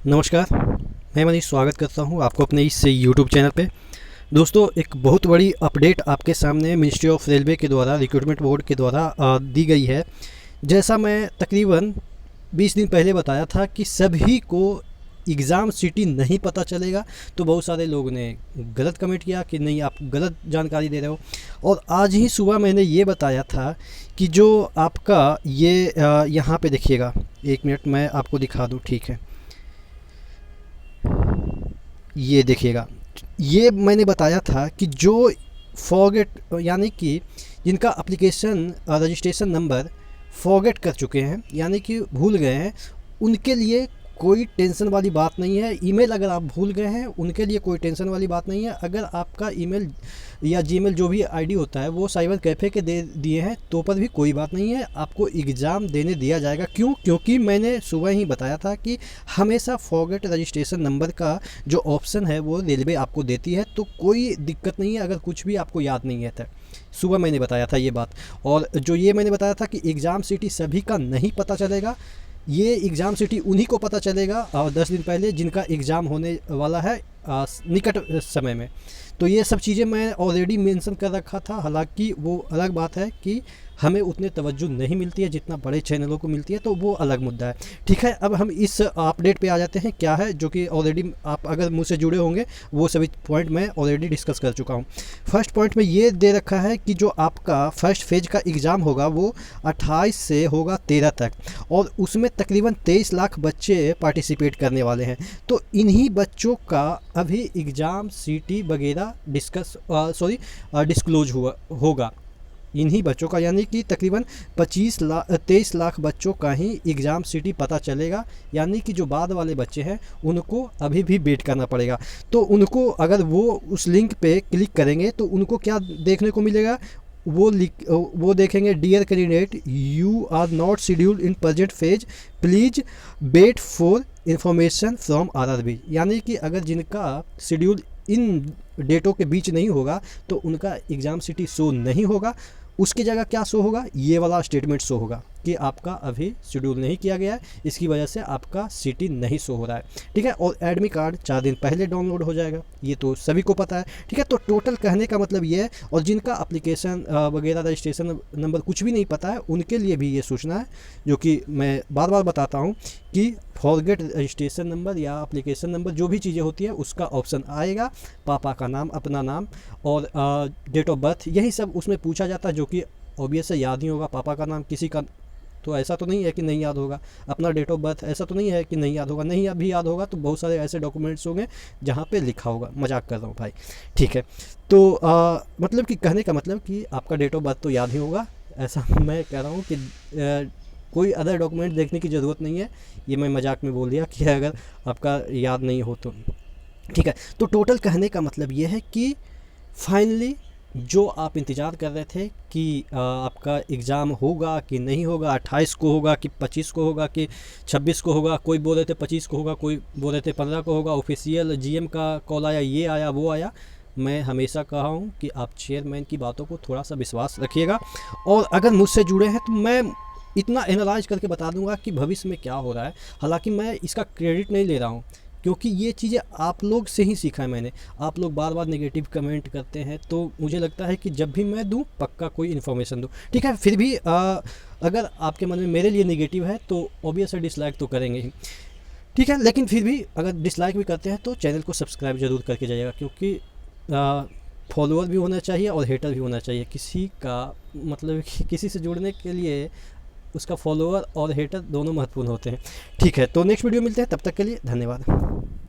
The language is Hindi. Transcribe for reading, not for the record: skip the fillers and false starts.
नमस्कार, मैं मनीष स्वागत करता हूं आपको अपने इस यूट्यूब चैनल पे। दोस्तों, एक बहुत बड़ी अपडेट आपके सामने मिनिस्ट्री ऑफ रेलवे के द्वारा रिक्रूटमेंट बोर्ड के द्वारा दी गई है। जैसा मैं तकरीबन 20 दिन पहले बताया था कि सभी को एग्ज़ाम सिटी नहीं पता चलेगा, तो बहुत सारे लोगों ने गलत कमेंट किया कि नहीं आप गलत जानकारी दे रहे हो। और आज ही सुबह मैंने ये बताया था कि जो आपका ये यहाँ पे देखिएगा, 1 मिनट मैं आपको दिखा दूँ, ठीक है। ये देखिएगा, ये मैंने बताया था कि जो फॉरगेट यानी कि जिनका एप्लीकेशन रजिस्ट्रेशन नंबर फॉरगेट कर चुके हैं यानी कि भूल गए हैं, उनके लिए कोई टेंशन वाली बात नहीं है। ईमेल अगर आप भूल गए हैं उनके लिए कोई टेंशन वाली बात नहीं है। अगर आपका ईमेल या जीमेल जो भी आईडी होता है वो साइबर कैफ़े के दे दिए हैं तो पर भी कोई बात नहीं है, आपको एग्ज़ाम देने दिया जाएगा। क्यों? क्योंकि मैंने सुबह ही बताया था कि हमेशा फॉरगेट रजिस्ट्रेशन नंबर का जो ऑप्शन है वो रेलवे आपको देती है, तो कोई दिक्कत नहीं है अगर कुछ भी आपको याद नहीं है। सुबह मैंने बताया था ये बात। और जो ये मैंने बताया था कि एग्ज़ाम सिटी सभी का नहीं पता चलेगा, ये एग्ज़ाम सिटी उन्हीं को पता चलेगा और 10 दिन पहले जिनका एग्ज़ाम होने वाला है निकट समय में। तो ये सब चीज़ें मैं ऑलरेडी मेंशन कर रखा था। हालांकि वो अलग बात है कि हमें उतने तवज्जो नहीं मिलती है जितना बड़े चैनलों को मिलती है, तो वो अलग मुद्दा है। ठीक है, अब हम इस अपडेट पे आ जाते हैं। क्या है जो कि ऑलरेडी आप अगर मुझसे जुड़े होंगे वो सभी पॉइंट मैं ऑलरेडी डिस्कस कर चुका हूँ। फर्स्ट पॉइंट में ये दे रखा है कि जो आपका फर्स्ट फेज का एग्ज़ाम होगा वो 28 से होगा 13 तक, और उसमें तकरीबन 23 लाख बच्चे पार्टिसिपेट करने वाले हैं। तो इन्हीं बच्चों का अभी एग्ज़ाम सीटी वगैरह डिस्क्लोज होगा। इन्हीं बच्चों का यानी कि तकरीबन 23 लाख बच्चों का ही एग्ज़ाम सिटी पता चलेगा। यानी कि जो बाद वाले बच्चे हैं उनको अभी भी वेट करना पड़ेगा। तो उनको अगर वो उस लिंक पे क्लिक करेंगे तो उनको क्या देखने को मिलेगा, वो देखेंगे, dear candidate you are not scheduled in present phase, please wait for information from RRB. यानी कि अगर जिनका शेड्यूल इन डेटों के बीच नहीं होगा तो उनका एग्ज़ाम सिटी शो नहीं होगा। उसकी जगह क्या शो होगा, ये वाला स्टेटमेंट शो होगा कि आपका अभी शेड्यूल नहीं किया गया है, इसकी वजह से आपका सिटी नहीं शो हो रहा है। ठीक है, और एडमिट कार्ड 4 दिन पहले डाउनलोड हो जाएगा, ये तो सभी को पता है। ठीक है, तो टोटल कहने का मतलब ये है। और जिनका एप्लीकेशन वगैरह रजिस्ट्रेशन नंबर कुछ भी नहीं पता है उनके लिए भी ये सूचना है, जो कि मैं बार बार बताता हूँ कि फॉरगेट रजिस्ट्रेशन नंबर या एप्लीकेशन नंबर जो भी चीज़ें होती है उसका ऑप्शन आएगा। पापा का नाम, अपना नाम और डेट ऑफ बर्थ, यही सब उसमें पूछा जाता है, जो कि ऑब्वियस है याद ही होगा। पापा का नाम किसी का तो ऐसा तो नहीं है कि नहीं याद होगा, अपना डेट ऑफ बर्थ ऐसा तो नहीं है कि नहीं याद होगा। नहीं अभी याद होगा तो बहुत सारे ऐसे डॉक्यूमेंट्स होंगे जहाँ पे लिखा होगा। मजाक कर रहा हूँ भाई, ठीक है। तो मतलब कि कहने का मतलब कि आपका डेट ऑफ बर्थ तो याद ही होगा, ऐसा मैं कह रहा हूँ कि कोई अदर डॉक्यूमेंट देखने की ज़रूरत नहीं है। ये मैं मजाक में बोल दिया कि अगर आपका याद नहीं हो तो। ठीक है, तो टोटल कहने का मतलब ये है कि फाइनली जो आप इंतज़ार कर रहे थे कि आपका एग्ज़ाम होगा कि नहीं होगा, 28 को होगा कि 25 को होगा कि 26 को होगा, कोई बोल रहे थे 25 को होगा, कोई बोल रहे थे 15 को होगा, ऑफिशियल जीएम का कॉल आया, ये आया वो आया। मैं हमेशा कहा हूँ कि आप चेयरमैन की बातों को थोड़ा सा विश्वास रखिएगा। और अगर मुझसे जुड़े हैं तो मैं इतना एनालाइज करके बता दूंगा कि भविष्य में क्या हो रहा है। हालांकि मैं इसका क्रेडिट नहीं ले रहा हूँ, क्योंकि ये चीज़ें आप लोग से ही सीखा है मैंने। आप लोग बार बार नेगेटिव कमेंट करते हैं, तो मुझे लगता है कि जब भी मैं दूं पक्का कोई इन्फॉर्मेशन दूं। ठीक है, फिर भी अगर आपके मन में मेरे लिए नेगेटिव है तो ऑब्वियस है डिसलाइक तो करेंगे ही। ठीक है, लेकिन फिर भी अगर डिसलाइक भी करते हैं तो चैनल को सब्सक्राइब ज़रूर करके जाइएगा, क्योंकि फॉलोअर भी होना चाहिए और हेटर भी होना चाहिए। किसी का मतलब किसी से जुड़ने के लिए उसका फॉलोअर और हेटर दोनों महत्वपूर्ण होते हैं। ठीक है, तो नेक्स्ट वीडियो मिलते हैं, तब तक के लिए धन्यवाद।